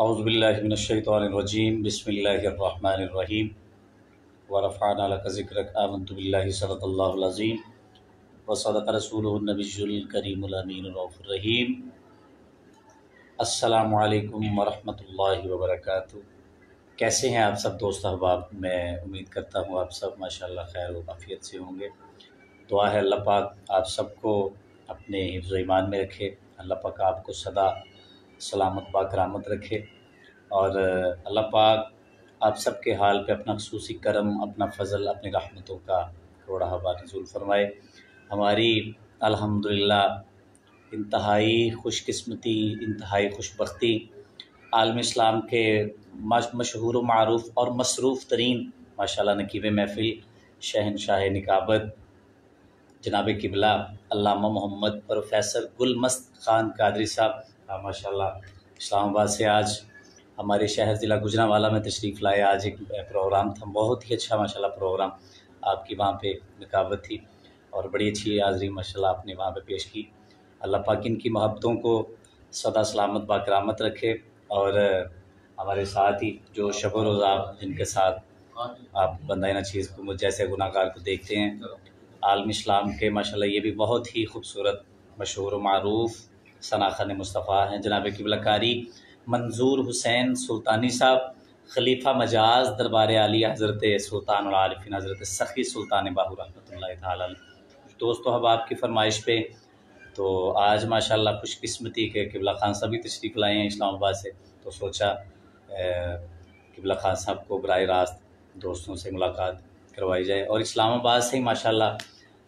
اعوذ باللہ من الشیطان الرجیم بسم اللہ الرحمن الرحیم ورفعنا لک ذکرک آمنت باللہ صدق اللہ العظیم وصدق رسولہ النبی الکریم الامین الرؤوف الرحیم۔ السلام علیکم ورحمۃ اللہ وبرکاتہ۔ کیسے ہیں آپ سب دوست احباب؟ میں امید کرتا ہوں آپ سب ماشاءاللہ خیر و عافیت سے ہوں گے۔ دعا ہے اللہ پاک آپ سب کو اپنے حفظ و ایمان میں رکھے، اللہ پاک آپ کو سدا سلامت باکرامت رکھے، اور اللہ پاک آپ سب کے حال پہ اپنا خصوصی کرم، اپنا فضل، اپنی رحمتوں کا کروڑا بار نزول فرمائے۔ ہماری الحمدللہ انتہائی خوش قسمتی، انتہائی خوش بختی، عالم اسلام کے مشہور و معروف اور مصروف ترین ماشاءاللہ نقیب محفل شہنشاہ نکابت جناب قبلہ علامہ محمد پروفیسر گل مست خان قادری صاحب ماشاءاللہ اسلام آباد سے آج ہمارے شہر ضلع گوجرانوالہ میں تشریف لائے۔ آج ایک پروگرام تھا، بہت ہی اچھا ماشاءاللہ پروگرام آپ کی وہاں پہ نکابت تھی، اور بڑی اچھی حاضری ماشاءاللہ آپ نے وہاں پہ پیش کی۔ اللہ پاک ان کی محبتوں کو سدا سلامت باکرامت رکھے، اور ہمارے ساتھ ہی جو شب و روز آپ جن کے ساتھ آپ بندہ ناچیز کو جیسے گناہ گار کو دیکھتے ہیں، عالم اسلام کے ماشاءاللہ یہ بھی بہت ہی خوبصورت مشہور و معروف ثناخان مصطفیٰ ہیں جناب قبلہ قاری منظور حسین سلطانی صاحب، خلیفہ مجاز دربار عالیہ حضرت سلطان العارفین حضرت سخی سلطان باہو رحمۃ اللہ تعالی علیہ۔ دوستو احباب کی فرمائش پہ تو آج ماشاءاللہ خوش قسمتی کے قبلہ خان صاحب بھی تشریف لائے ہیں اسلام آباد سے، تو سوچا قبلہ خان صاحب کو براہ راست دوستوں سے ملاقات کروائی جائے۔ اور اسلام آباد سے ہی ماشاءاللہ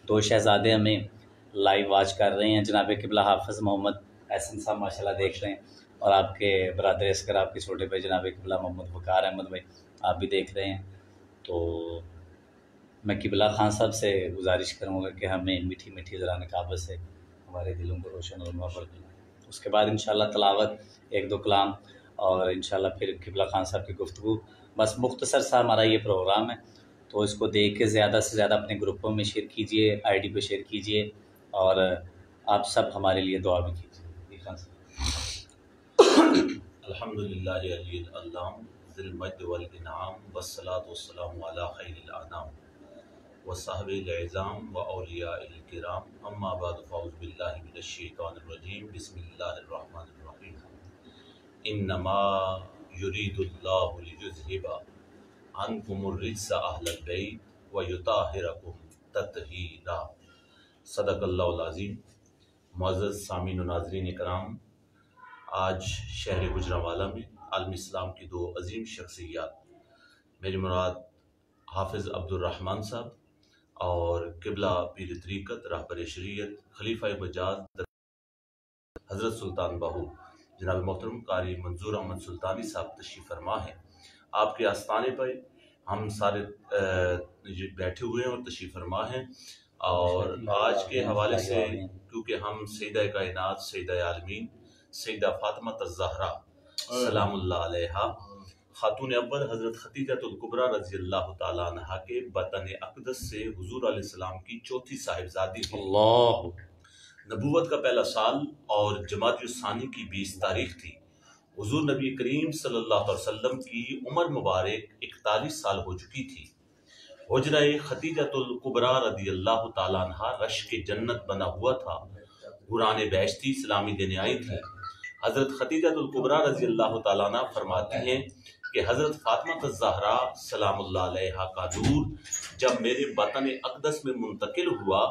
دو شہزادے ہمیں لائیو واچ کر رہے ہیں، جناب قبلہ حافظ محمد احسن صاحب ماشاءاللہ دیکھ رہے ہیں، اور آپ کے برادر اصغر آپ کے چھوٹے بھائی جناب قبلہ محمد وقار احمد بھائی آپ بھی دیکھ رہے ہیں۔ تو میں قبلہ خان صاحب سے گزارش کروں گا کہ ہمیں میٹھی میٹھی ذرا نکابت سے ہمارے دلوں کو روشن اور منور کریں۔ اس کے بعد انشاءاللہ تلاوت، ایک دو کلام، اور انشاءاللہ پھر قبلہ خان صاحب کی گفتگو۔ بس مختصر سا ہمارا یہ پروگرام ہے، تو اس کو دیکھ کے زیادہ سے زیادہ اپنے گروپوں میں شیئر کیجئے، آئی ڈی پہ شیئر کیجئے، اور آپ سب ہمارے لیے دعا بھی کیجئے۔ الحمدللہ علی العلام ذی المجد والانعام والصلاة والسلام علی خیر الانام وصحب العظام و اولیاء الکرام، اما بعد فاعوذ باللہ من الشیطان الرجیم، بسم اللہ الرحمن الرحیم۔ انما یرید اللہ لیذہب عنکم الرجس اہل البیت ویطہرکم تطہیرا۔ صدق اللہ العظیم۔ معزز سامعین و ناظرین کرام، آج شہر گوجرانوالہ میں عالم اسلام کی دو عظیم شخصیات، میری مراد حافظ عبد الرحمن صاحب اور قبلہ پیر طریقت راہبر شریعت خلیفہ مجاز حضرت سلطان باہو جناب محترم قاری منظور احمد سلطانی صاحب تشریف فرما ہیں۔ آپ کے آستانے پر ہم سارے بیٹھے ہوئے ہیں اور تشریف فرما ہیں، اور آج کے حوالے سے کیونکہ ہم سیدہ کائنات، سیدہ عالمین، سیدہ فاطمہ الزہرا سلام اللہ علیہا، خاتون اول حضرت خدیجہ الکبریٰ رضی اللہ تعالیٰ عنہا کے بطن اقدس سے حضور علیہ السلام کی چوتھی صاحبزادی ہیں۔ اللہ، نبوت کا پہلا سال اور جمادی الثانی کی 20 تاریخ تھی۔ حضور نبی کریم صلی اللہ علیہ وسلم کی عمر مبارک 41 سال ہو چکی تھی۔ حجرہ خدیجہ الکبریٰ رضی اللہ تعالیٰ عنہا رشک جنت بنا ہوا تھا، قرآن بیشتی سلامی دینے آئی تھی۔ حضرت خدیجہ الکبریٰ رضی اللہ تعالیٰ عنہ فرماتی ہیں کہ حضرت فاطمہ الزہرا سلام اللہ علیہا کا نور جب میرے بطن اقدس میں منتقل ہوا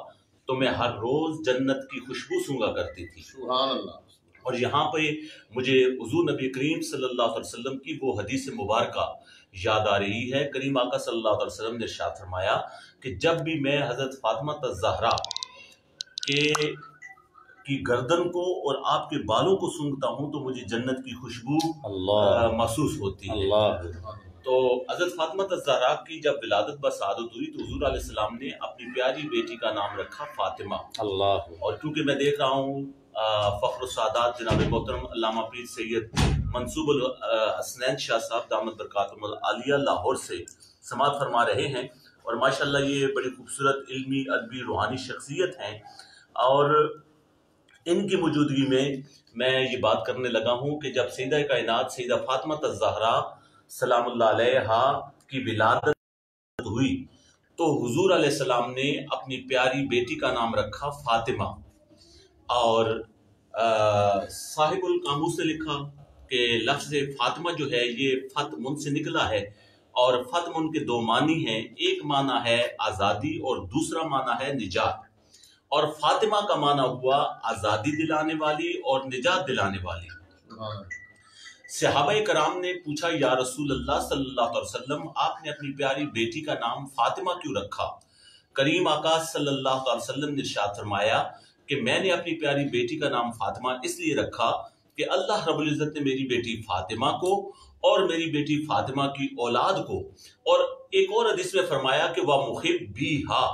تو میں ہر روز جنت کی خوشبو سونگا کرتی تھی۔ سبحان اللہ۔ اور یہاں پہ مجھے حضور نبی کریم صلی اللہ علیہ وسلم کی وہ حدیث مبارکہ یاد آ رہی ہے۔ کریم آقا صلی اللہ علیہ وسلم نے ارشاد فرمایا کہ جب بھی میں حضرت فاطمہ الزہرا کی گردن کو اور آپ کے بالوں کو سونگتا ہوں تو مجھے جنت کی خوشبو محسوس ہوتی ہے۔ اللہ، تو حضرت فاطمہ الزہرا کی جب ولادت بسعادت ہوئی تو حضور علیہ السلام نے اپنی پیاری بیٹی کا نام رکھا فاطمہ۔ اللہ، اور چونکہ میں دیکھ رہا ہوں فخر السادات جناب محترم علامہ پیر سید منصوب الحسنین شاہ صاحب دامت برکاتہم العالیہ لاہور سے سماعت فرما رہے ہیں، اور ماشاءاللہ یہ بڑی خوبصورت علمی ادبی روحانی شخصیت ہیں۔ اور ان کی موجودگی میں یہ بات کرنے لگا ہوں کہ جب سیدہ کائنات سیدہ فاطمہ الزہرا سلام اللہ علیہا کی ولادت ہوئی تو حضور علیہ السلام نے اپنی پیاری بیٹی کا نام رکھا فاطمہ، اور صاحب القاموس نے لکھا کہ لفظ فاطمہ جو ہے یہ فتمن سے نکلا ہے، اور فتمن کے دو معنی ہیں، ایک معنی ہے آزادی اور دوسرا معنی ہے نجات، اور فاطمہ کا معنی ہوا آزادی دلانے والی اور نجات دلانے والی۔ صحابہ کرام نے پوچھا یا رسول اللہ صلی اللہ علیہ وسلم، آپ نے اپنی پیاری بیٹی کا نام فاطمہ کیوں رکھا؟ کریم آقا صلی اللہ علیہ وسلم نے ارشاد فرمایا کہ میں نے اپنی پیاری بیٹی کا نام فاطمہ اس لیے رکھا کہ اللہ رب العزت نے میری بیٹی فاطمہ کو اور میری بیٹی فاطمہ کی اولاد کو، اور ایک اور حدیث میں فرمایا کہ وہ محب بھی ہا،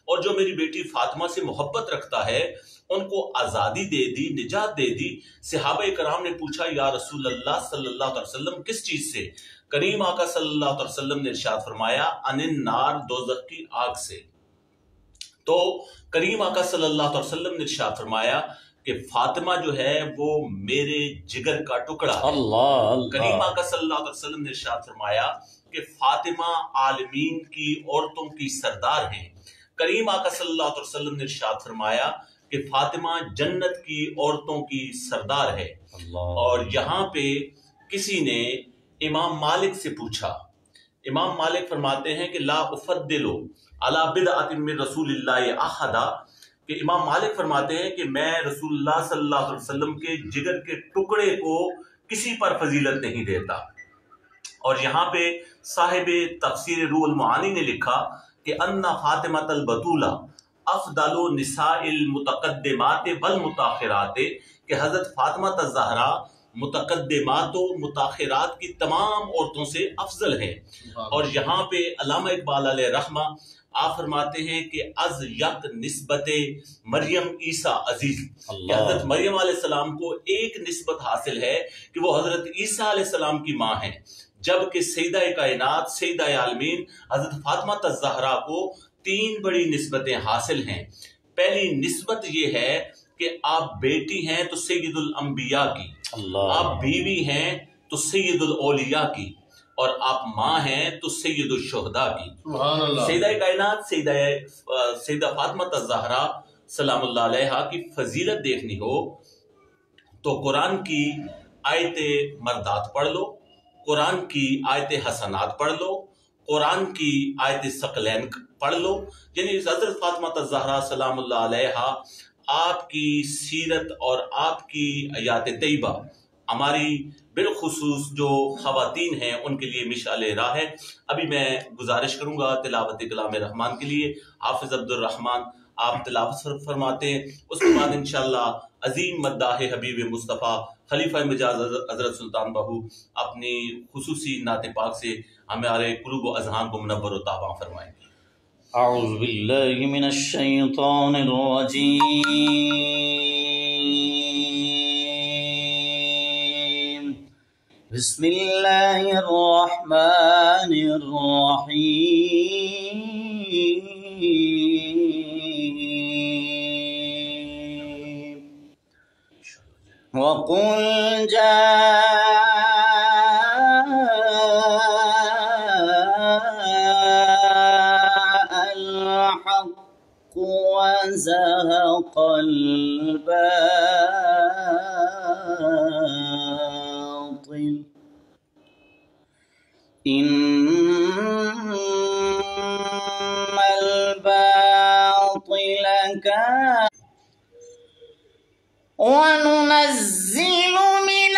اور جو میری بیٹی فاطمہ سے محبت رکھتا ہے ان کو آزادی دے دی، نجات دے دی۔ صحابہ کرام نے پوچھا یا رسول اللہ صلی اللہ علیہ وسلم کس چیز سے؟ کریم آقا صلی اللہ علیہ وسلم نے ارشاد فرمایا ان النار، دوزخ کی آگ سے۔ تو کریم آقا صلی اللہ علیہ وسلم نے ارشاد فرمایا کہ فاطمہ جو ہے وہ میرے جگر کا ٹکڑا ہے۔ اللہ کریم آقا صلی اللہ علیہ وسلم نے ارشاد فرمایا کہ فاطمہ عالمین کی عورتوں کی سردار ہیں۔ کریم آقا صلی اللہ علیہ وسلم نے ارشاد فرمایا کہ فاطمہ جنت کی عورتوں کی سردار ہے۔ اللہ اور یہاں پہ کسی نے امام مالک سے پوچھا، امام مالک فرماتے ہیں کہ لا افضل علی بدعۃ من رسول اللہ احدا، کہ امام مالک فرماتے ہیں کہ میں رسول اللہ صلی اللہ علیہ وسلم کے جگر کے ٹکڑے کو کسی پر فضیلت نہیں دیتا۔ اور یہاں پہ صاحب تفسیر روح المعانی نے لکھا کہ ان فاطمہ البتولہ افضل نساء المتقدمات والمتاخرات، کہ حضرت فاطمہ الزہرا متقدمات و متاخرات کی تمام عورتوں سے افضل ہے۔ اور یہاں پہ علامہ اقبال علیہ رحمہ آپ فرماتے ہیں کہ از یک نسبت مریم عیسیٰ عزیز، کہ حضرت مریم علیہ السلام کو ایک نسبت حاصل ہے کہ وہ حضرت عیسیٰ علیہ السلام کی ماں ہیں، جبکہ سیدہ کائنات سیدہ عالمین حضرت فاطمہ الزہرا کو تین بڑی نسبتیں حاصل ہیں۔ پہلی نسبت یہ ہے کہ آپ بیٹی ہیں تو سید الانبیاء کی، آپ بیوی ہیں تو سید الاولیاء کی، اور آپ ماں ہیں تو سید الشہداء کی۔ سیدہ کائنات سیدہ فاطمہ الزہرا سلام اللہ علیہا کی فضیلت دیکھنی ہو تو قرآن کی آیت مردات پڑھ لو، قرآن کی آیت حسنات پڑھ لو، قرآن کی آیت ثقلین پڑھ لو، یعنی حضرت فاطمہ الزہرا سلام اللہ علیہا آپ کی سیرت اور آپ کی آیات طیبہ ہماری بالخصوص جو خواتین ہیں ان کے لیے مشعل راہ ہے۔ ابھی میں گزارش کروں گا تلاوت کلام رحمان کے لیے، حافظ عبد الرحمن آپ تلاوت فرماتے ہیں، اس کے بعد انشاءاللہ عظیم مداح حبیب مصطفیٰ خلیفہ مجاز حضرت سلطان بہو اپنی خصوصی نعت پاک سے ہمارے قلوب و اذہان کو منور و تابع فرمائیں گے۔ اعوذ باللہ من الشیطان الرجیم، بسم اللہ الرحمن الرحیم، وَقُلْ جَاءَ الْحَقُّ وَزَهَقَ الْبَاطِلُ إِنَّ الْبَاطِلَ كَانَ وَنُنَزِّلُ مِنَ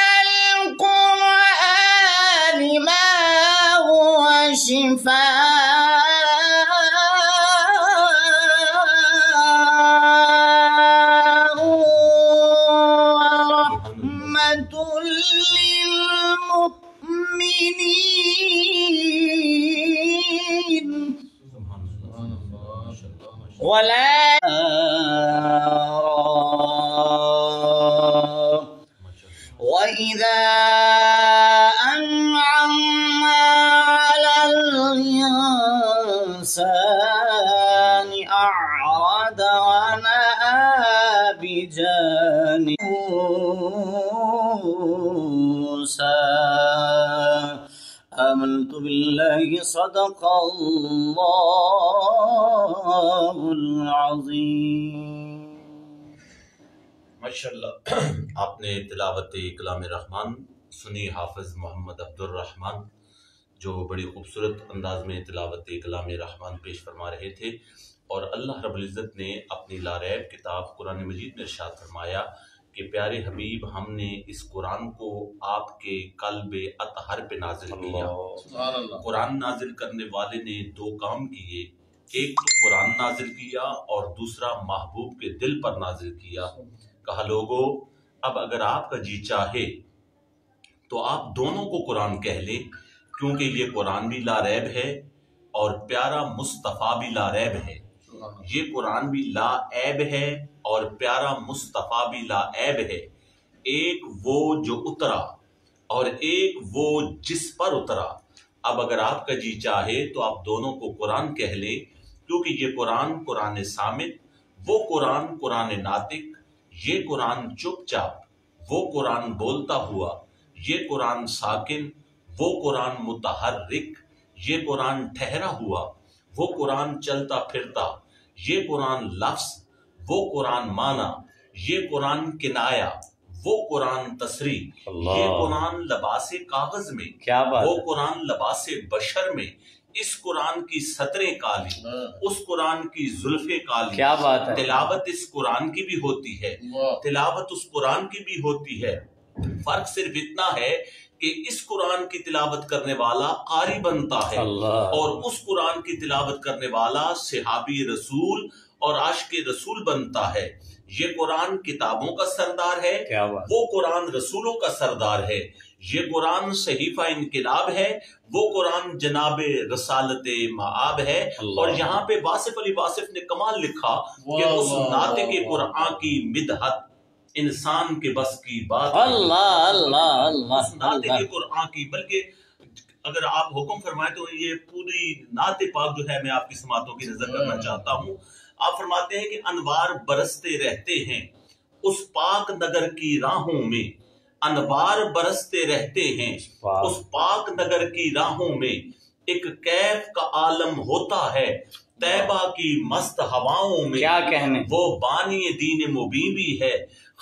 الْقُرْآنِ مَا هُوَ شِفَاءٌ وَرَحْمَةٌ لِّلْمُؤْمِنِينَ وَلَا وَإِذَا أَنْعَمْنَا عَلَى الْإِنسَانِ أَعْرَضَ وَنَأَىٰ بِجَانِبِهِ بالله صدق الله العظيم. ماشاءاللہ آپ نے تلاوت کلام رحمان سنی حافظ محمد عبد الرحمن، جو بڑی خوبصورت انداز میں تلاوت کلام رحمان پیش فرما رہے تھے، اور اللہ رب العزت نے اپنی لاریب کتاب قرآن مجید میں ارشاد فرمایا کہ پیارے حبیب ہم نے اس قرآن کو آپ کے قلب اطہر پہ نازل کیا. قرآن نازل کرنے والے نے دو کام کیے، ایک تو قرآن نازل کیا اور دوسرا محبوب کے دل پر نازل کیا. کہا لوگو اب اگر آپ کا جی چاہے تو آپ دونوں کو قرآن کہہ لیں، کیونکہ یہ قرآن بھی لا ریب ہے اور پیارا مصطفیٰ بھی لا ریب ہے. یہ قرآن بھی لا عیب ہے اور پیارا مصطفیٰ بھی لا عیب ہے. ایک وہ جو اترا اور ایک وہ جس پر اترا. اب اگر آپ کا جی چاہے تو آپ دونوں کو قرآن کہہ لیں، کیونکہ یہ قرآن قرآن صامت، وہ قرآن قرآن ناطق، یہ قرآن چپ چاپ، وہ قرآن بولتا ہوا، یہ قرآن ساکن، وہ قرآن متحرک، یہ قرآن ٹھہرا ہوا، وہ قرآن چلتا پھرتا، یہ قرآن لفظ، وہ قرآن معنی، یہ قرآن کنایا، وہ قرآن تصریح، یہ قرآن لباس کاغذ میں، وہ قرآن لباس بشر میں. اس قرآن کی سطریں کالی، اس قرآن کی زلفیں کالی. کیا بات ہے. تلاوت اس قرآن کی بھی ہوتی ہے، تلاوت اس قرآن کی بھی ہوتی ہے. فرق صرف اتنا ہے کہ اس قرآن کی تلاوت کرنے والا قاری بنتا ہے اور اس قرآن کی تلاوت کرنے والا صحابی رسول اور عاشق رسول بنتا ہے. یہ قرآن کتابوں کا سردار ہے، وہ قرآن رسولوں کا سردار ہے. یہ قرآن صحیفہ انقلاب ہے، وہ قرآن جناب رسالت معاب ہے. اور یہاں پہ واصف علی واصف نے کمال لکھا کہ اس ناطق قرآن کی مدحت انسان کے بس کی بات. اللہ اللہ اللہ. اس ناطق قرآن کی، بلکہ اگر آپ حکم فرمائے تو یہ پوری نعت پاک جو ہے میں آپ کی سماعتوں کی نظر کرنا چاہتا ہوں. آپ فرماتے ہیں کہ انوار برستے رہتے ہیں اس پاک نگر کی راہوں میں، انوار برستے رہتے ہیں اس پاک نگر کی راہوں میں. ایک کیف کا عالم ہوتا ہے طیبہ کی مست ہواؤں میں. کیا کہنے. وہ بانی دین مبین بھی ہے،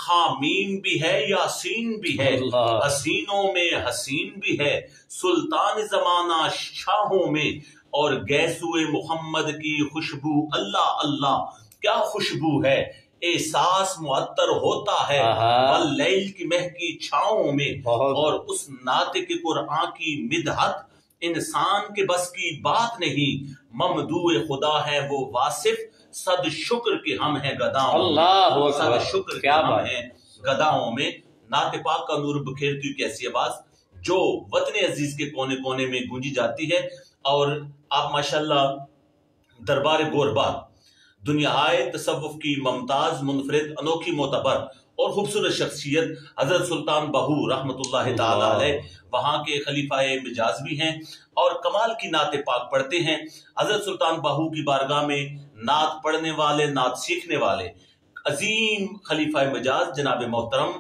خامین بھی ہے، یاسین بھی ہے، حسینوں میں حسین بھی ہے، سلطان زمانہ شاہوں میں. اور گیسوئے محمد کی خوشبو اللہ اللہ کیا خوشبو ہے، احساس معطر ہوتا ہے واللیل کی مہکی چھاؤں میں. اور اس ناطق قرآن کی مدحت انسان کے بس کی بات نہیں. ممدوح خدا ہے وہ واصف، صد شکر کہ ہم ہیں گداؤں میں، صد شکر کہ ہم ہیں گداؤں میں. نعت پاک کا نور بکھیرتی ہوئی کیسی آواز جو وطن عزیز کے کونے کونے میں گونجی جاتی ہے. اور آپ ماشاءاللہ دربار گوربار، دنیائے تصوف کی ممتاز منفرد انوکھی معتبر اور خوبصورت شخصیت حضرت سلطان بہو رحمت اللہ تعالی علیہ، وہاں کے خلیفہ مجاز بھی ہیں اور کمال کی نعت پاک پڑھتے ہیں. حضرت سلطان بہو کی بارگاہ میں نعت پڑھنے والے، نعت سیکھنے والے عظیم خلیفہ مجاز جناب محترم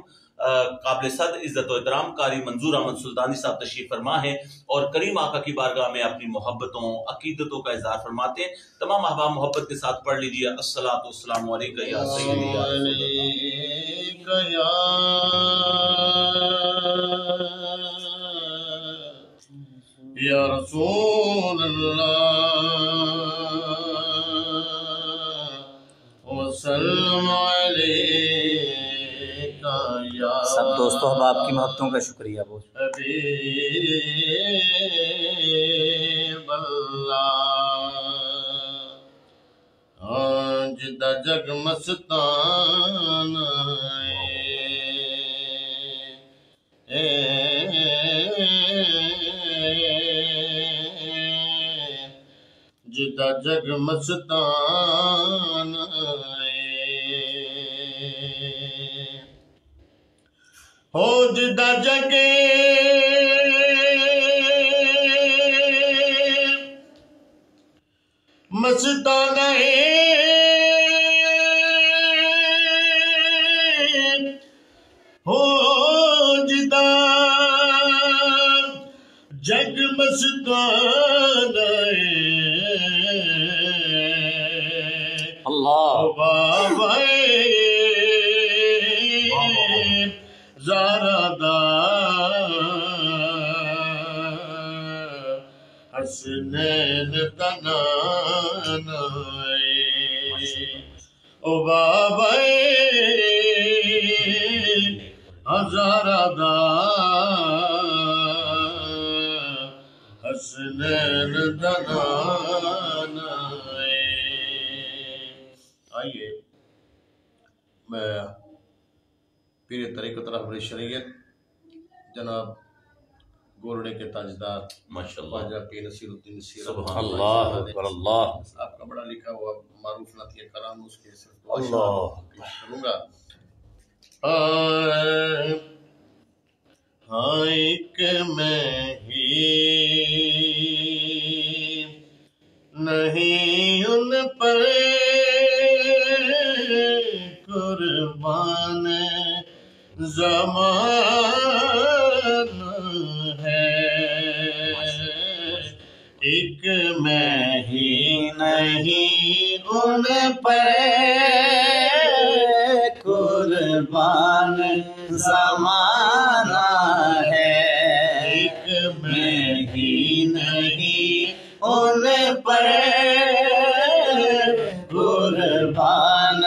قابل صد عزت و احترام قاری منظور احمد سلطانی صاحب تشریف فرما ہے اور کریم آقا کی بارگاہ میں اپنی محبتوں عقیدتوں کا اظہار فرماتے ہیں. تمام احباب محبت کے ساتھ پڑھ لیجیے. الصلاۃ والسلام علیکہ یا سیدی یا رسول اللہ وسلم علیکہ یا سب دوستوں احباب کی محبتوں کا شکریہ. بہت حبیب اللہ جدہ جگ مستان جدہ جگ مستان ہو جدہ جگ مستان ہو جدہ جگ مستانہ اللہ بابا زہرا دا حسنین دا نانا او بابا زہرا دا حسنین دا نانا آئیے میں پیر طریقت رہبر شریعت جناب گورڈے کے تاجدار ماشاءاللہ خواجہ پیر نصیر الدین نصیر سبحان اللہ اکبر اللہ آپ کا بڑا لکھا ہوا معروف نعتیہ کلام اس کے صرف اللہ کروں گا ایک میں ہی نہیں ان پر قربان زمانہ ہے ایک میں ہی نہیں ان پر قربان زمانہ ہے ایک میں ہی نہیں ان پر قربان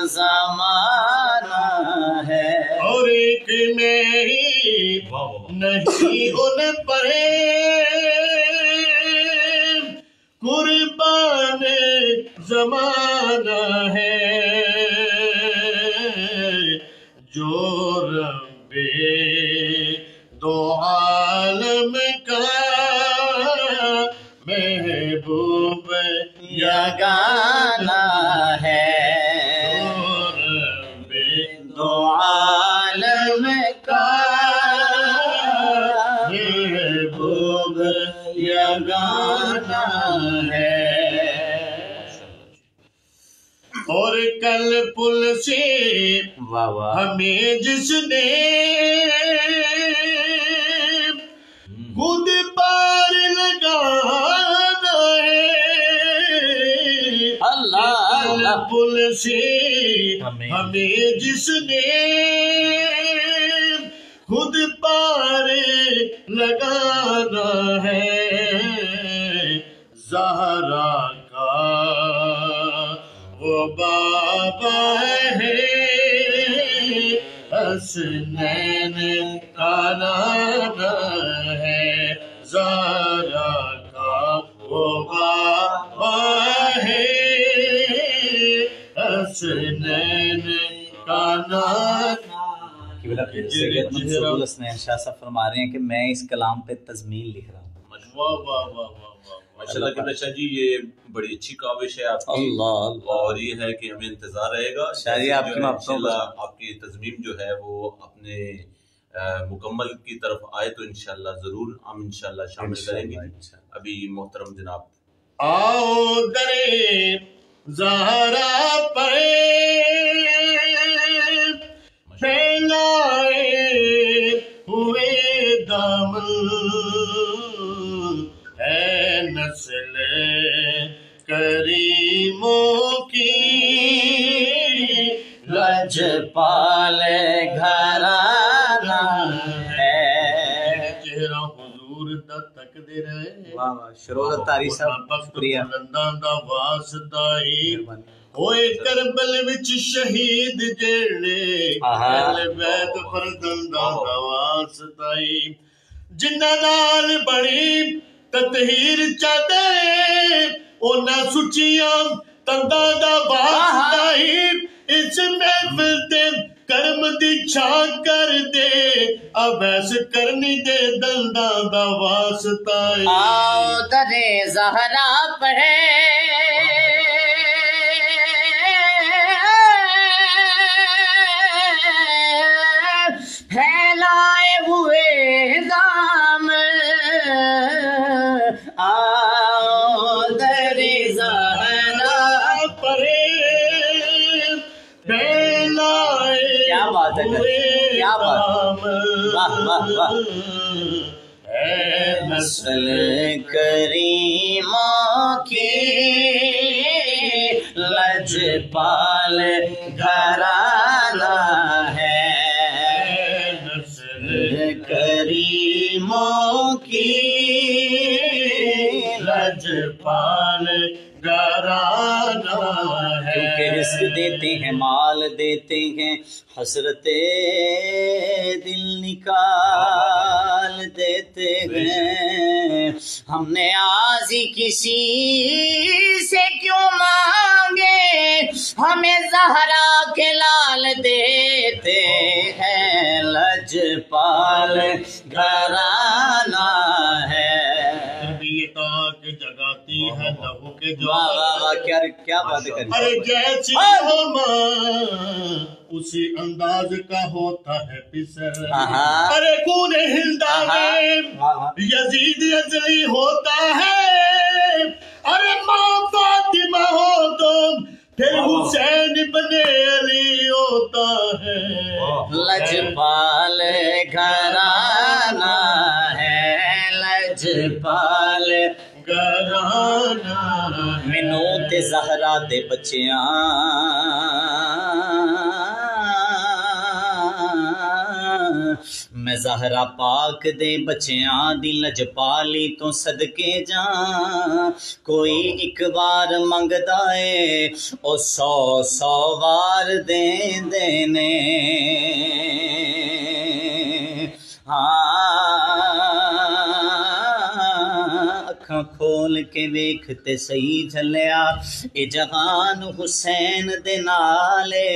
زمانہ ہے اور ایک میں ہی نہیں ان پر قربان زمانہ ہے جو رب دو عالم کا محبوب یگانہ ہے دو عالم کا محبوب یگانہ ہے اور کل پل سے واہ واہ ہمیں جس نے خود پار لگانا ہے اللہ کل اللہ پل سے ہمیں جس نے خود پار لگانا ہے زہرا کا وہ بابا ہے حسنین کا نانا ہے زہرا کا وہ بابا ہے حسنین کا نانا سید منصور الحسنین شاہ صاحب فرما رہے ہیں کہ میں اس کلام پہ تضمین لکھ رہا ہوں واہ واہ واہ واہ ماشاءاللہ قبلہ شاہ جی یہ بڑی اچھی کاوش ہے آپ کی اللہ اور یہ ہے کہ ہمیں انتظار رہے گا شاعری آپ کی محبتوں کا آپ کی تضمین جو ہے وہ اپنے مکمل کی طرف آئے تو انشاءاللہ ضرور ہم انشاءاللہ شامل کریں گے ابھی محترم جناب آؤ درے زہرا پر پھیلائے ہوئے دامن ہے نسل کریموں کی لجپال گھرانہ ہے چہرہ حضور دا تک دے رہے واہ واہ شروع تاری صاحب شکریہ بلنداں دا واسطہ ہوئے کربل وچ شہید جڑے اہل بیت فرزنداں دا واسطہ جنہاں نال بڑی تطہیر چاہتے انہاں سچیاں تنداں دا واسطہ اس محفل تے کرم دی چھا کر دے ابیس کرنی دے دنداں دا واسطہ آؤ درے زہرا پڑھے پھیلائے ہوئے دام آؤ درے زہرا پڑھے پھیلائے کیا بات ہے کیا بات واہ واہ واہ نسل کریموں کی لجپال گھرانہ ہے، نسل کریموں کی لجپال گھرانہ ہے، کیونکہ رزق دیتے ہیں، مال دیتے ہیں، حسرت دل نکال دیتے ہیں۔ ہم نے آزی کسی سے کیوں مانگے، ہمیں زہرا کے لال دیتے ہیں، لجپال گھرانہ ہے۔ تربیت جگاتی ہے لہو کے جوار، کیا بات کریں، ارے جیسی ہو ماں اسی انداز کا ہوتا ہے پسر، ارے خون ہندا میں یزید یزلی ہوتا ہے، ارے ماں فاطمہ ہو تو پھر حسین ابن علی ہوتا ہے، لجپال گھرانہ ہے، لجپال گھرانہ، مینوں تے زہرا دے بچیاں میں زہرا پاک دے بچیاں دی لجپالی تو صدقے جاں، کوئی ایک بار منگدا اے او 100 وار دیندے نے، اکھاں کھول کے ویکھتے صحیح جھلیا، اے جہان حسین دے نالے،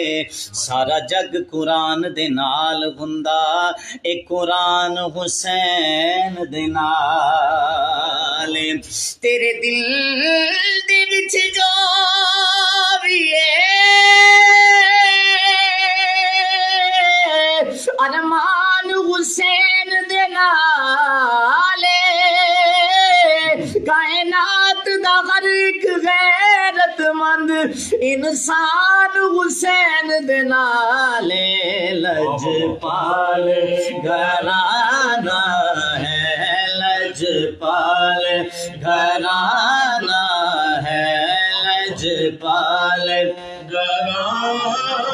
سارا جگ قرآن دے نال ہوندا، اے قرآن حسین دے نالے، تیرے دل دے وچ جو وی ارمان حسین دے نالے، کائنات دا ہر ایک غیرت مند انسان حسین دے نالے، لجپال گھرانہ ہے، لجپال گھرانہ ہے، لجپال گھرانہ ہے۔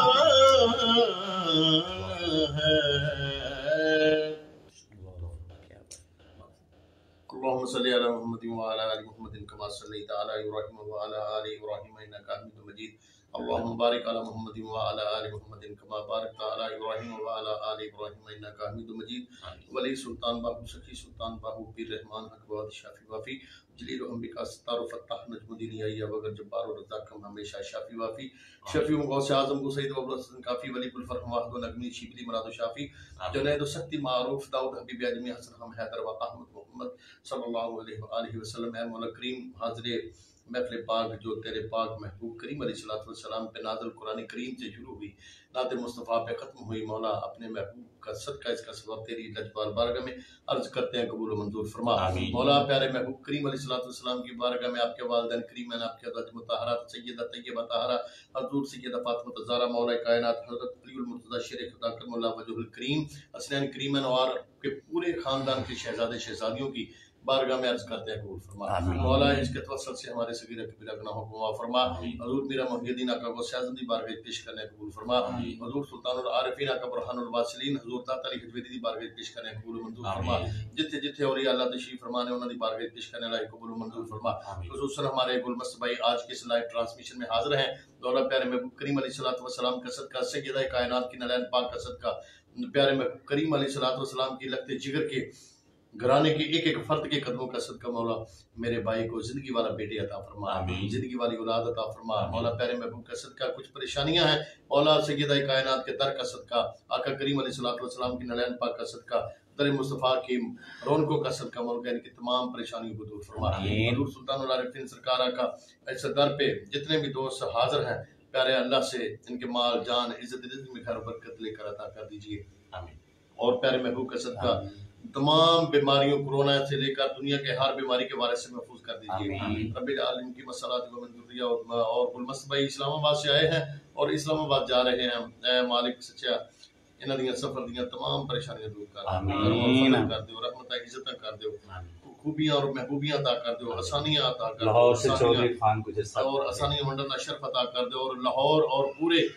اللهم صل على محمد وعلى آل محمد كما صليت على إبراهيم وعلى آل إبراهيم إنك حميد مجيد، اللهم بارك على محمد وعلى آل محمد كما باركت على إبراهيم وعلى آل إبراهيم إنك حميد مجيد۔ ولی سلطان باہو، سخی سلطان باہو، پیر رحمان حق بہت شافی وافی، جلیل و انبکا ستار و فتح نجم الدین یا وگر جبار و رزاق ہم ہمیشہ شافی وافی، شفیع و غوث اعظم کو سید و ابوالحسن کافی، ولی الفرق واحد و نغمی شبلی مراد و شافی، جنید و سکتی معروف، داؤد حبیب اعظمی، حسن ہم حیدر و احمد محمد صلی اللہ علیہ وآلہ وسلم۔ اے مولا کریم، حاضر محفل پاک جو تیرے پاک محبوب کریم علیہ السلام پہ نازل قرآن کریم سے شروع ہوئی، نعت مصطفیٰ پہ ختم ہوئی، مولا اپنے محبوب کا صدقہ اس کا سبب تیری لجپال بارگاہ میں عرض کرتے ہیں قبول و منظور فرما۔ مولا پیارے محبوب کریم علیہ السلام کی بارگاہ میں آپ کے والدین کریمین، آپ کے ازواج مطہرات سیدہ طیبہ طاہرہ حضور سیدہ فاطمہ الزہرا مولا کائنات حضرت علی المرتضیٰ شیر خدا کرم اللہ وجہ الکریم حسنین کریمین اور کے پورے خاندان کے شہزادے شہزادیوں کی بارگاہ میں عرض کرتے ہیں قبول فرما۔ مولا اس کے توسل سے ہمارے صغیرہ کبیرہ گناہوں کو معاف فرما۔ حضور میرا محی الدین آقا کو سیاست دی بارگاہ پیش کرنے قبول فرما۔ حضور سلطان العارفین آقا برہان الواصلین حضور داتا علی حجویری دی بارگاہ پیش کرنے قبول منظور فرما۔ جتھے جتھے اولیاء اللہ تشریف فرمانے انہوں نے بارگاہ پیش کرنے لائے قبول منظور فرما۔ خصوصاً ہمارے گلمست بھائی آج کے اس لائیو ٹرانسمیشن میں حاضر ہیں، مولا پیارے محبوب کریم علیہ السلام کا صدقہ، سیدہ کائنات کی نلین پاک کا صدقہ، پیارے محبوب کریم علیہ السلام کی لگتے جگر کے گھرانے کے ایک ایک فرد کے قدموں کا صدقہ مولا میرے بھائی کو زندگی والا بیٹے عطا فرما، زندگی والی اولاد عطا فرما۔ مولا پیارے محبوب کا صدقہ کچھ پریشانیاں ہیں، مولا سیدہ کائنات کے در کا صدقہ، آقا کریم علیہ السلام کی نلین پاک کا صدقہ، در مصطفیٰ کی رونقوں کا صدقہ مولا ان کی تمام پریشانیوں کو دور فرما۔ حضور سلطان العارفین سرکار کا اس در پہ جتنے بھی دوست حاضر ہیں، پیارے اللہ سے ان کے مال جان عزت رزق میں خیر و برکت لے کر عطا کر دیجیے، اور پیارے محبوب کا صدقہ تمام بیماریوں کورونا سے لے کر دنیا کے ہر بیماری کے وائرس سے محفوظ کر دیجیے۔ رب العالمین کی مسالات و منظوریہ اور گلمست بھائی اسلام آباد سے آئے ہیں اور اسلام آباد جا رہے ہیں، اے مالک سچا انہاں دیاں سفر دیاں تمام پریشانیاں دور کر آمین کر دیو، رحمتاں عزتاں کر دیو، خوبیاں اور محبوبیاں عطا کر دیو، آسانیاں عطا کر دیو، لاہور سے چودھری خان گجر صاحب اور آسانیاں ونڈن کا شرف عطا کر دے، اور لاہور اور پورے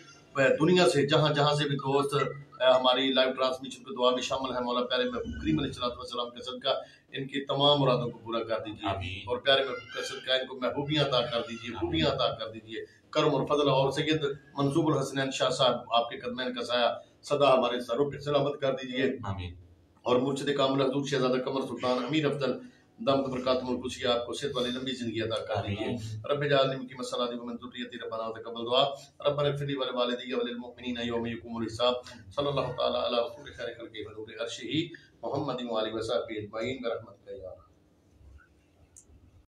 دنیا سے جہاں جہاں سے بھی دوست ہماری لائیو ٹرانسمیشن کو دعا میں شامل ہے، مولا پیارے محبوب کریم علیہ السلام کے صدقہ ان کی تمام مرادوں کو پورا کر دیجیے، اور پیارے محبوب کے صدقہ ان کو محبوبیاں عطا کر دیجیے، خوبیاں عطا کر دیجیے، کرم اور فضل، اور سید منصوب الحسنین شاہ صاحب آپ کے قدمین کا سایہ صدا ہمارے سروں پہ سلامت کر دیجیے، اور مرشد کامل حضور شہزادہ قمر سلطان امیر افضل دامت برکاتہم القدسیہ آپ کو صحت والی لمبی زندگی عطا کر دیجیے۔ رب اجعلنی مقیم الصلاۃ ومن ذریتی ربنا وتقبل دعا ربنا اغفر لی ولوالدی وللمؤمنین یوم یقوم الحساب صلی اللہ تعالی علی رسول خیر خلقہ ونور عرشہ محمد وآلہ وصحبہ اجمعین برحمتک یا